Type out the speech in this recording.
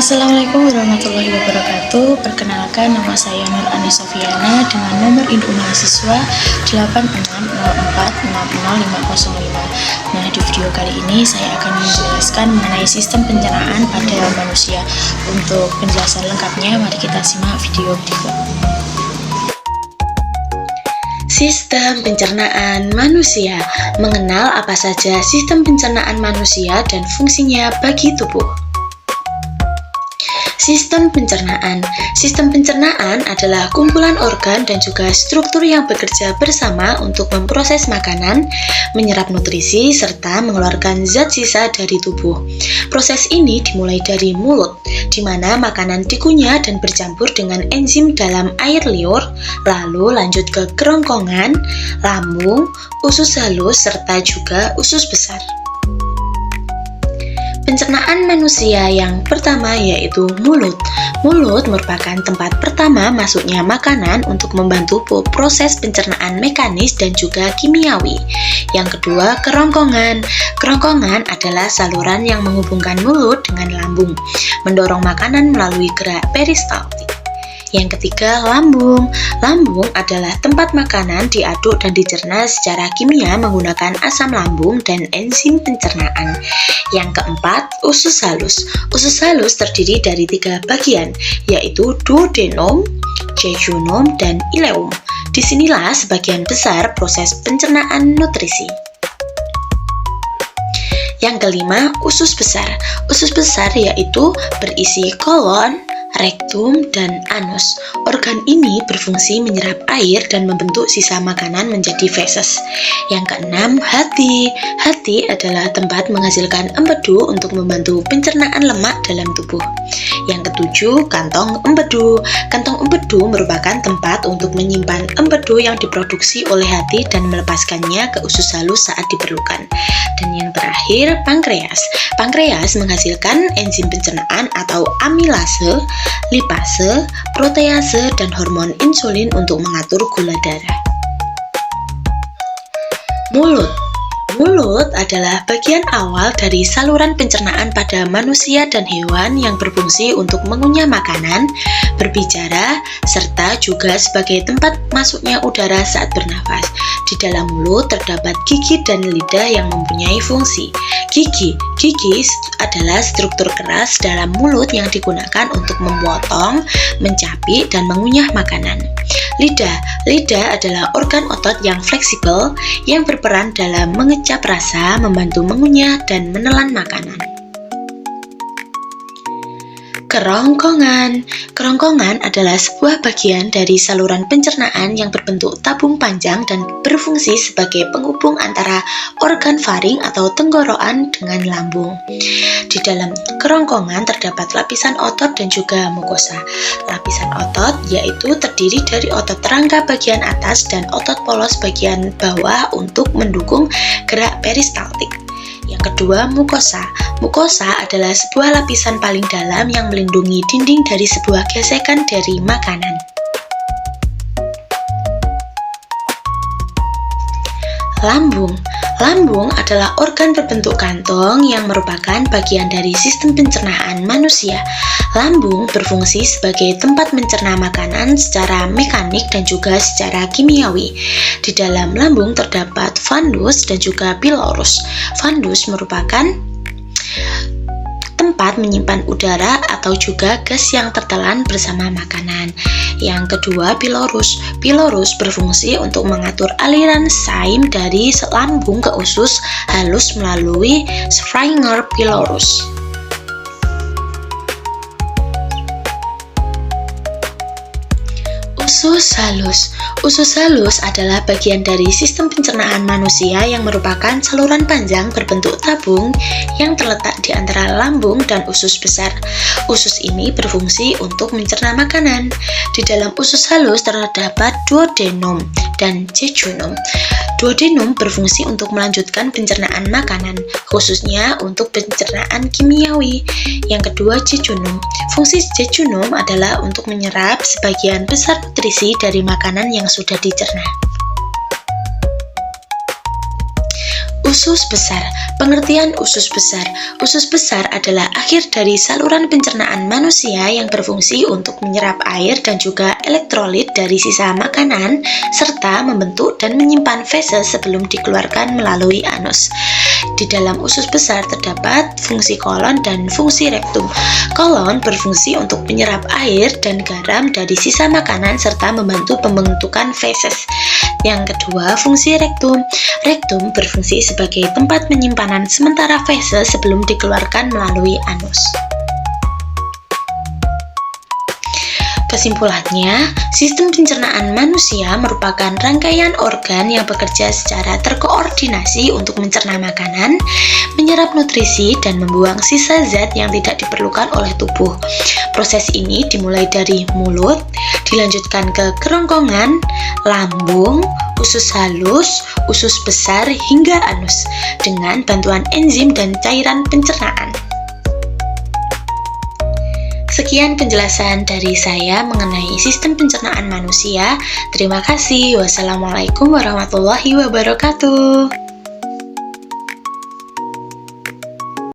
Assalamualaikum warahmatullahi wabarakatuh. Perkenalkan, nama saya Nur Ani Sofiana dengan nomor induk mahasiswa 8604000505. Nah, di video kali ini saya akan menjelaskan mengenai sistem pencernaan pada manusia. Untuk penjelasan lengkapnya, mari kita simak video berikut. Sistem pencernaan manusia. Mengenal apa saja sistem pencernaan manusia dan fungsinya bagi tubuh. Sistem pencernaan. Sistem pencernaan adalah kumpulan organ dan juga struktur yang bekerja bersama untuk memproses makanan, menyerap nutrisi, serta mengeluarkan zat sisa dari tubuh. Proses ini dimulai dari mulut, di mana makanan dikunyah dan bercampur dengan enzim dalam air liur, lalu lanjut ke kerongkongan, lambung, usus halus, serta juga usus besar. Pencernaan manusia yang pertama yaitu mulut. Mulut merupakan tempat pertama masuknya makanan untuk membantu proses pencernaan mekanis dan juga kimiawi. Yang kedua, kerongkongan. Kerongkongan adalah saluran yang menghubungkan mulut dengan lambung, mendorong makanan melalui gerak peristaltik. Yang ketiga, lambung. Lambung adalah tempat makanan diaduk dan dicerna secara kimia menggunakan asam lambung dan enzim pencernaan. Yang keempat, usus halus. Usus halus terdiri dari 3 bagian, yaitu duodenum, jejunum, dan ileum. Disinilah sebagian besar proses pencernaan nutrisi. Yang kelima, usus besar. Usus besar yaitu berisi kolon, rektum, dan anus. Organ ini berfungsi menyerap air dan membentuk sisa makanan menjadi feses. Yang keenam, hati. Hati adalah tempat menghasilkan empedu untuk membantu pencernaan lemak dalam tubuh. Yang ketujuh, kantong empedu. Kantong empedu merupakan tempat untuk menyimpan empedu yang diproduksi oleh hati dan melepaskannya ke usus halus saat diperlukan. Dan yang terakhir, pankreas. Pankreas menghasilkan enzim pencernaan atau amilase, lipase, protease, dan hormon insulin untuk mengatur gula darah. Mulut. Mulut adalah bagian awal dari saluran pencernaan pada manusia dan hewan yang berfungsi untuk mengunyah makanan, berbicara, serta juga sebagai tempat masuknya udara saat bernafas. Di dalam mulut terdapat gigi dan lidah yang mempunyai fungsi. Gigi adalah struktur keras dalam mulut yang digunakan untuk memotong, mencapik, dan mengunyah makanan. Lidah adalah organ otot yang fleksibel yang berperan dalam mengecap rasa, membantu mengunyah, dan menelan makanan. Kerongkongan. Kerongkongan adalah sebuah bagian dari saluran pencernaan yang berbentuk tabung panjang dan berfungsi sebagai penghubung antara organ faring atau tenggorokan dengan lambung. Di dalam kerongkongan terdapat lapisan otot dan juga mukosa. Lapisan otot yaitu terdiri dari otot rangka bagian atas dan otot polos bagian bawah untuk mendukung gerak peristaltik. Yang kedua, mukosa. Mukosa adalah sebuah lapisan paling dalam yang melindungi dinding dari sebuah gesekan dari makanan. Lambung. Lambung adalah organ berbentuk kantong yang merupakan bagian dari sistem pencernaan manusia. Lambung berfungsi sebagai tempat mencerna makanan secara mekanik dan juga secara kimiawi. Di dalam lambung terdapat fundus dan juga pylorus. Fundus merupakan tempat menyimpan udara atau juga gas yang tertelan bersama makanan. Yang kedua, pylorus. Pylorus berfungsi untuk mengatur aliran saim dari lambung ke usus halus melalui sphincter pylorus. Usus halus. Usus halus adalah bagian dari sistem pencernaan manusia yang merupakan saluran panjang berbentuk tabung yang terletak di antara lambung dan usus besar. Usus ini berfungsi untuk mencerna makanan. Di dalam usus halus terdapat duodenum dan jejunum. Duodenum berfungsi untuk melanjutkan pencernaan makanan, khususnya untuk pencernaan kimiawi. Yang kedua, jejunum. Fungsi jejunum adalah untuk menyerap sebagian besar nutrisi dari makanan yang sudah dicerna. Usus besar. Pengertian usus besar. Usus besar adalah akhir dari saluran pencernaan manusia yang berfungsi untuk menyerap air dan juga elektrolit dari sisa makanan, serta membentuk dan menyimpan feses sebelum dikeluarkan melalui anus. Di dalam usus besar terdapat fungsi kolon dan fungsi rektum. Kolon berfungsi untuk menyerap air dan garam dari sisa makanan serta membantu pembentukan feses. Yang kedua, fungsi rektum. Rektum berfungsi sebagai tempat penyimpanan sementara feses sebelum dikeluarkan melalui anus. Kesimpulannya, sistem pencernaan manusia merupakan rangkaian organ yang bekerja secara terkoordinasi untuk mencerna makanan, menyerap nutrisi, dan membuang sisa zat yang tidak diperlukan oleh tubuh. Proses ini dimulai dari mulut, dilanjutkan ke kerongkongan, lambung, usus halus, usus besar, hingga anus, dengan bantuan enzim dan cairan pencernaan. Sekian penjelasan dari saya mengenai sistem pencernaan manusia. Terima kasih. Wassalamualaikum warahmatullahi wabarakatuh.